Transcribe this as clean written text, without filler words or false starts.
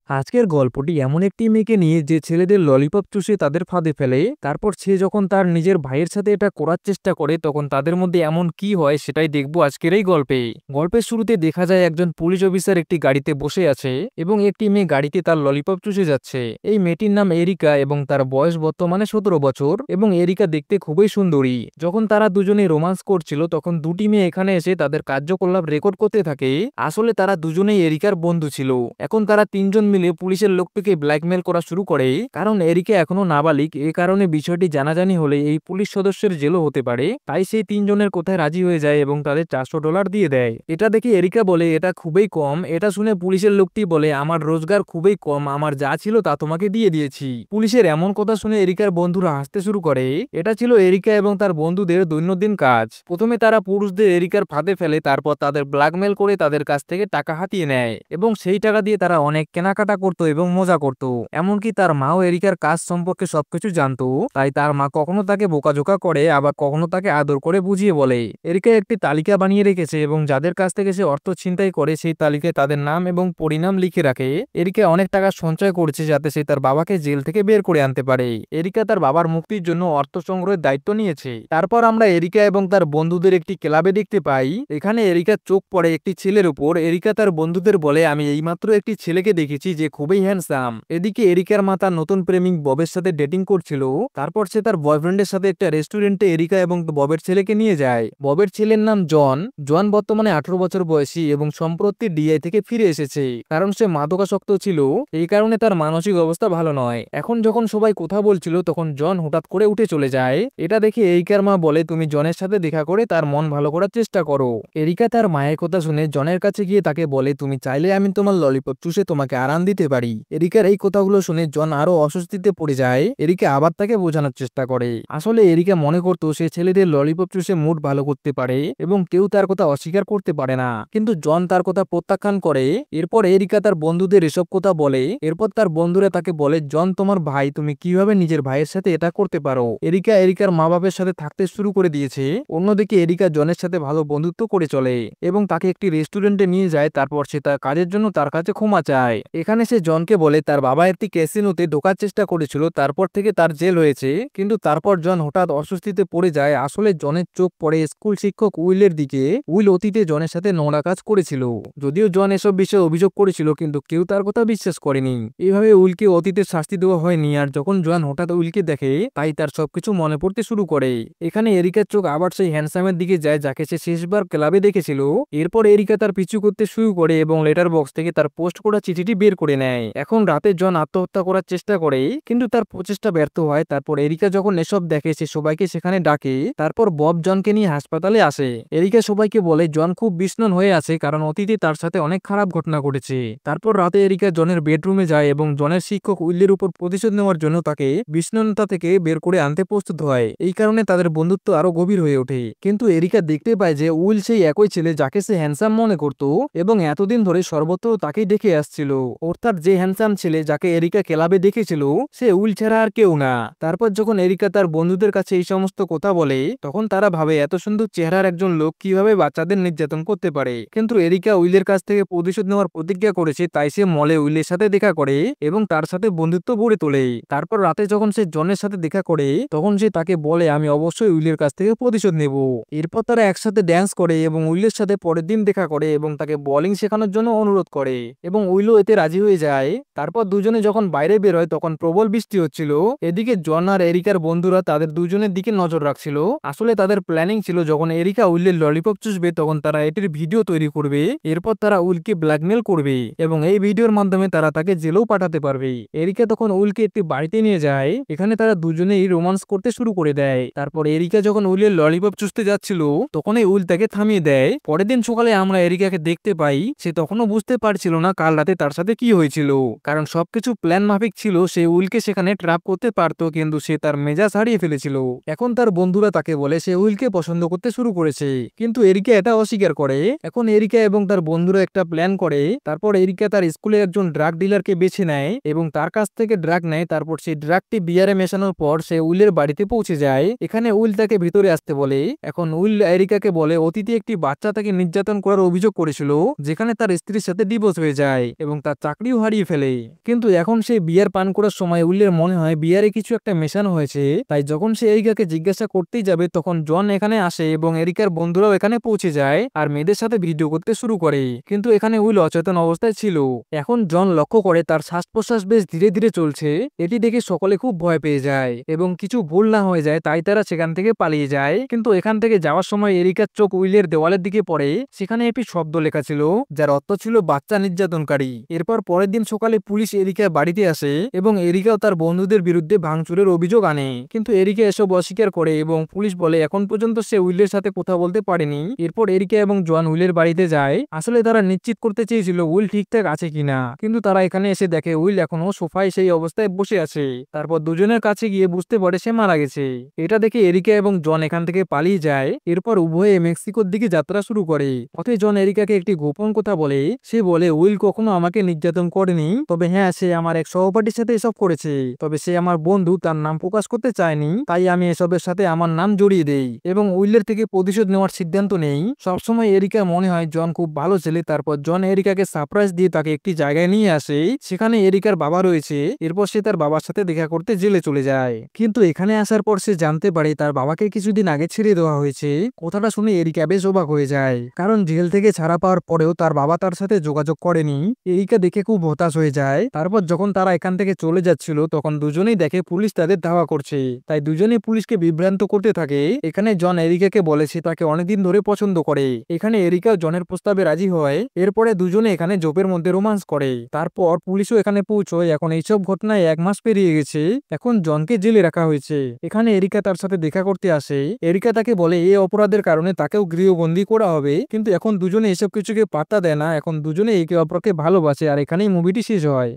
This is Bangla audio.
আজকের গল্পটি এমন একটি মেয়েকে নিয়ে যে ছেলেদের ললিপপ চুষে তাদের ফাঁদে ফেলে। তারপর সে যখন তার নিজের ভাইয়ের সাথে এটা করার চেষ্টা করে তখন তাদের মধ্যে এমন কি হয় সেটাই দেখবো আজকের এই গল্পে। গল্পের শুরুতে দেখা যায় একজন পুলিশ অফিসার একটি গাড়িতে বসে আছে এবং একটি মেয়ে গাড়িতে তার ললিপপ চুষে যাচ্ছে। এই মেয়েটির নাম এরিকা এবং তার বয়স বর্তমানে 17 বছর এবং এরিকা দেখতে খুবই সুন্দরী। যখন তারা দুজনে রোমান্স করছিল তখন দুটি মেয়ে এখানে এসে তাদের কার্যকলাপ রেকর্ড করতে থাকে। আসলে তারা দুজনেই এরিকার বন্ধু ছিল। এখন তারা তিনজন মিলে পুলিশের লোকটিকে ব্ল্যাকমেল করা শুরু করে, কারণ এরিকা এখনো নাবালিক। এ কারণে বিষয়টি জানাজানি হলে এই পুলিশ সদস্যের জেলও হতে পারে। তাই সেই তিনজনের কথায় রাজি হয়ে যায় এবং তাদের $400 দিয়ে দেয়। এটা দেখে এরিকা বলে এটা খুবই কম। এটা শুনে পুলিশের লোকটি বলে আমার রোজগার খুবই কম, আমার যা ছিল তা তোমাকে দিয়ে দিয়েছি। পুলিশের এমন কথা শুনে এরিকার বন্ধুরা হাসতে শুরু করে। এটা ছিল এরিকা এবং তার বন্ধুদের দৈনন্দিন কাজ। প্রথমে তারা পুরুষদের এরিকার ফাঁদে ফেলে, তারপর তাদের ব্ল্যাকমেল করে তাদের কাছ থেকে টাকা হাতিয়ে নেয় এবং সেই টাকা দিয়ে তারা অনেক কেনাকাটা করত এবং মজা করত। এমনকি তার মাও এরিকার কাজ সম্পর্কে সবকিছু জানতো। তাই তার মা কখনো তাকে বোকাঝোকা করে, আবার কখনো তাকে আদর করে বুঝিয়ে বলে। এরিকা একটি তালিকা বানিয়ে রেখেছে এবং যাদের কাছ থেকে সে অর্থ ছিনতাই করে সেই তালিকায় তাদের নাম এবং পরিণাম লিখে রাখে। এরিকা অনেক টাকা সঞ্চয় করছে যাতে সে তার বাবাকে জেল থেকে বের করে আনতে পারে। এরিকা তার বাবার মুক্তির জন্য অর্থ সংগ্রহের দায়িত্ব নিয়েছে। তারপর আমরা এরিকা এবং তার বন্ধুদের একটি ক্লাবে দেখতে পাই। এখানে এরিকার চোখ পড়ে একটি ছেলের উপর। এরিকা তার বন্ধুদের বলে আমি এইমাত্র একটি ছেলেকে দেখেছি যে খুবই হ্যান্ডসাম। এদিকে এরিকার মা তার নতুন প্রেমিক ববের সাথে ডেটিং করছিল। তারপর সে তার বয়ফ্রেন্ডের সাথে একটা রেস্টুরেন্টে এরিকা এবং ববের ছেলেকে নিয়ে যায়। ববের ছেলের নাম জন। জন বর্তমানে 18 বছর বয়সী এবং সম্প্রতি ডিআই থেকে ফিরে এসেছে, কারণ সে মাদকাসক্ত ছিল। এই কারণে তার মানসিক অবস্থা ভালো নয়। এখন যখন সবাই কথা বলছিল তখন জন হঠাৎ করে উঠে চলে যায়। এটা দেখে এরিকার মা বলে তুমি জনের সাথে দেখা করে তার মন ভালো করার চেষ্টা করো। এরিকা তার মায়ের কথা শুনে জনের কাছে গিয়ে তাকে বলে তুমি চাইলে আমি তোমার ললিপপ চুষে তোমাকে আরাম দিতে পারি। এরিকার এই কথাগুলো শুনে জন আরো অস্বস্তিতে পড়ে যায়। এরিকা আবার তাকে বোঝানোর চেষ্টা করে। আসলে এরিকা মনে করতো সে ছেলেদের ললিপপ চুষে মুড ভালো করতে পারে এবং কেউ তার কথা অস্বীকার করতে পারে না, কিন্তু জন তার কথা প্রত্যাখ্যান করে। এরপর এরিকা তার বন্ধুদের এসব কথা বলে। এরপর তার বন্ধুরা তাকে বলে জন তোমার ভাই, তুমি কিভাবে নিজের ভাইয়ের সাথে এটা করতে পারো। এরিকা এরিকার মা বাবার সাথে থাকতে শুরু করে দিয়েছে। অন্যদিকে এরিকা জনের সাথে ভালো বন্ধুত্ব করে চলে এবং তাকে একটি রেস্টুরেন্টে নিয়ে যায়। তারপর সে তার কাজের জন্য তার কাছে ক্ষমা চায়। এখানে সে জনকে বলে তার বাবা একটি ক্যাসিনোতে ঢোকার চেষ্টা করেছিল, তারপর থেকে তার জেল হয়েছে। কিন্তু তারপর জন হঠাৎ অস্বস্তিতে পড়ে যায়। আসলে জনের চোখ পড়ে স্কুল শিক্ষক উইলের দিকে। উইল অতীতে জনের সাথে নোংরা কাজ করেছিল। যদিও জন এসব বিষয়ে অভিযোগ করেছিল কিন্তু কেউ তার কথা বিশ্বাস করেনি। এইভাবে উইলকে অতীতে শাস্তি দেওয়া হয়নি। আর যখন জন হঠাৎ উইলকে দেখে তাই তার সবকিছু মনে পড়তে শুরু করে। এখানে এরিকার চোখ আবার সেই হ্যান্ডসামের দিকে যায় যাকে সে শেষবার ক্লাবে দেখেছিল। এরপর এরিকা তার পিছু করতে শুরু করে এবং লেটার বক্স থেকে তার পোস্ট করা চিঠিটি বের করে নেয়। এখন রাতে জন আত্মহত্যা করার চেষ্টা করে কিন্তু তার প্রচেষ্টা ব্যর্থ হয়। তারপর এরিকা যখন এসব দেখে সে সবাইকে সেখানে ডাকে। তারপর বব জনকে নিয়ে হাসপাতালে আসে। এরিকা সবাইকে বলে জন খুব বিষণ্ণ হয়ে আছে কারণ অতীতে তার সাথে অনেক খারাপ ঘটনা ঘটেছে। তারপর রাতে এরিকা জনের বেডরুমে যায় এবং জনের শিক্ষক উইলের উপর প্রতিশোধ নেওয়ার জন্য তাকে বিষণ্ণতা থেকে বের করে আনতে প্রস্তুত হয়। এই কারণে তাদের বন্ধুত্ব আরো গভীর হয়ে ওঠে। কিন্তু এরিকা দেখতে পায় যে উইল সেই একই ছেলে যাকে সে হ্যান্ডসাম মনে করত এবং এতদিন ধরে সর্বত্র তাকেই দেখে আসছিল। অর্থাৎ যে হ্যান্ডসাম ছেলে যাকে এরিকা ক্লাবে দেখেছিল সে উইল ছাড়া আর কেউ না। তারপর যখন এরিকা তার বন্ধুদের কাছে এই সমস্ত কথা বলে তখন তারা ভাবে এত সুন্দর চেহারার একজন লোক কিভাবে বাচ্চাদের নির্যাতন করতে পারে। কিন্তু এরিকা উইলের কাছ থেকে প্রতিশোধ নেওয়ার প্রতিজ্ঞা করেছে, তাই সে মলে উইলের সাথে দেখা করে এবং তার সাথে বন্ধুত্ব গড়ে তোলে। তারপর রাতে যখন সে জনের সাথে দেখা করে তখন সে তাকে বলে আমি অবশ্যই উইলের কাছ থেকে প্রতিশোধ নেব। এরপর তারা একসাথে ড্যান্স করে এবং উইলের সাথে পরের দিন দেখা করে এবং তাকে বোলিং শেখানোর জন্য অনুরোধ করে এবং উইলও এতে রাজি হয়ে যায়। তারপর দুজনে যখন বাইরে বের হয় তখন প্রবল বৃষ্টি হচ্ছিল। এদিকে জন আর এরিকার বন্ধুরা তাদের দুজনের দিকে নজর রাখছিল। আসলে তাদের প্ল্যানিং ছিল যখন এরিকা উইলের ললিপপ চুষবে তখন তারা এটির ভিডিও তৈরি করবে। এরপর তারা উইলকে ব্ল্যাকমেল করবে এবং এই ভিডিওর মাধ্যমে তারা তাকে জেলেও পাঠাতে পারবে। এরিকা তখন উইলকে একটি বাড়িতে নিয়ে যায়। এখানে তারা দুজনেই রোমান্স করতে শুরু করে দেয়। তারপর এরিকা যখন উইলের ললিপপ চুষতে যাচ্ছিল তখনই উইল তাকে থামিয়ে দেয়। পরের দিন সকালে আমরা এরিকাকে দেখতে পাই সে তখনও বুঝতে পারছিল না কাল রাতে তার সাথে কি হয়েছিল, কারণ সবকিছু প্ল্যান মাফিক ছিল। সে উইলকে সেখানে ট্র্যাপ করতে পারত কিন্তু সে তার মেজাজ হারিয়ে ফেলেছিল। এখন তার বন্ধুরা তাকে বলে সে উইলকে পছন্দ করতে শুরু করেছে, কিন্তু এরিকা এটা অস্বীকার করে। এখন এরিকা এবং তার বন্ধুরা একটা প্ল্যান করে। তারপর এরিকা তার স্কুলে একজন ড্রাগ ডিলারকে বেছে নেয় এবং তার কাছ থেকে ড্রাগ নেয়। তারপর সেই ড্রাগটি বিয়ারে মেশানোর পর সে উইলের বাড়িতে পৌঁছে যায়। এখানে উইল তাকে ভিতরে আসতে বলে। এখন উইল এরিকাকে বলে অতীতে একটি বাচ্চা তাকে নির্যাতন করার অভিযোগ করেছিল যেখানে তার স্ত্রীর সাথে ডিভোর্স হয়ে যায় এবং তার চাকরি চাকরিও হারিয়ে ফেলে। কিন্তু এখন সে বিয়ার পান করার সময় উইলের মনে হয় বিয়ারে কিছু একটা মেশানো হয়েছে, তাই যখন সে এরিকাকে জিজ্ঞাসা করতেই যাবে তখন জন এখানে আসে এবং এরিকার বন্ধুরাও এখানে পৌঁছে যায় আর মেয়েদের সাথে ভিডিও করতে শুরু করে। কিন্তু এখানে উইল অচেতন অবস্থায় ছিল। এখন জন লক্ষ্য করে তার শ্বাস প্রশ্বাস বেশ ধীরে ধীরে চলছে। এটি দেখে সকলে খুব ভয় পেয়ে যায় এবং কিছু ভুল না হয়ে যায়, তাই তারা সেখান থেকে পালিয়ে যায়। কিন্তু এখান থেকে যাওয়ার সময় এরিকার চোখ উইলের দেওয়ালের দিকে পড়ে। সেখানে একটি শব্দ লেখা ছিল যার অর্থ ছিল বাচ্চা নির্যাতনকারী। এরপর পরের দিন সকালে পুলিশ এরিকার বাড়িতে আসে এবং এরিকাও তার বন্ধুদের বিরুদ্ধে ভাঙচুরের অভিযোগ আনে। কিন্তু এরিকা এসব অস্বীকার করে এবং পুলিশ বলে এখন পর্যন্ত সে উইলের সাথে কথা বলতে পারেনি। এরপর এরিকা এবং জন উইলের বাড়িতে যায়। আসলে তারা নিশ্চিত করতে চেয়েছিল উইল ঠিকঠাক আছে কিনা, কিন্তু তারা এখানে এসে দেখে উইল এখনো সোফায় সেই অবস্থায় বসে আছে। তারপর দুজনের কাছে গিয়ে বুঝতে পারে সে মারা গেছে। এটা দেখে এরিকা এবং জন এখান থেকে পালিয়ে যায়। এরপর উভয়ে মেক্সিকোর দিকে যাত্রা শুরু করে। পথে জন এরিকাকে একটি গোপন কথা বলে। সে বলে উইল কখনো আমাকে নির্যাতন করেনি, তবে হ্যাঁ সে আমার এক সহপাঠীর সাথে এসব করেছে। তবে সে আমার বন্ধু, তার নাম প্রকাশ করতে চায়নি, তাই আমি এসবের সাথে আমার নাম জড়িয়ে দেই এবং উইলের থেকে প্রতিশোধ নেওয়ার সিদ্ধান্ত নেই। সবসময় এরিকা মনে হয় জন খুব ভালো ছেলে। তারপর জন এরিকাকে সারপ্রাইজ দিয়ে তাকে একটি জায়গায় নিয়ে আসে। সেখানে এরিকার বাবা রয়েছে। এরপর সে তার বাবার সাথে দেখা করতে জেলে চলে যায়। কিন্তু এখানে আসার পর সে জানতে পারে তার বাবাকে কিছুদিন আগে ছেড়ে দেওয়া হয়েছে। কথাটা শুনে এরিকা বেশ অবাক হয়ে যায়, কারণ জেল থেকে ছাড়া পাওয়ার পরেও তার বাবা তার সাথে যোগাযোগ করেনি। এরিকা দেখে খুব হতাশ হয়ে যায়। তারপর যখন তারা এখান থেকে চলে যাচ্ছিল তখন দুজনেই দেখে পুলিশ তাদের ধাওয়া করছে, তাই দুজনেই পুলিশকে বিভ্রান্ত করতে থাকে। এখানে জন এরিকাকে বলেছে তাকে অনেকদিন ধরে পছন্দ করে। এখানে এরিকাও জনের প্রস্তাবে রাজি হয়। এরপরে দুজনে এখানে জোপের মধ্যে রোমান্স করে। তারপর পুলিশও এখানে পৌঁছয়। এখন এইসব ঘটনায় 1 মাস পেরিয়ে গেছে। এখন জনকে জেলে রাখা হয়েছে। এখানে এরিকা তার সাথে দেখা করতে আসে। এরিকা তাকে বলে এই অপরাধের কারণে তাকেও গৃহবন্দী করা হবে। কিন্তু এখন দুজনে এসব কিছুকে পাত্তা দেয় না। এখন দুজনে একে অপরকে ভালোবাসে আর এখানেই মুভিটি শেষ হয়।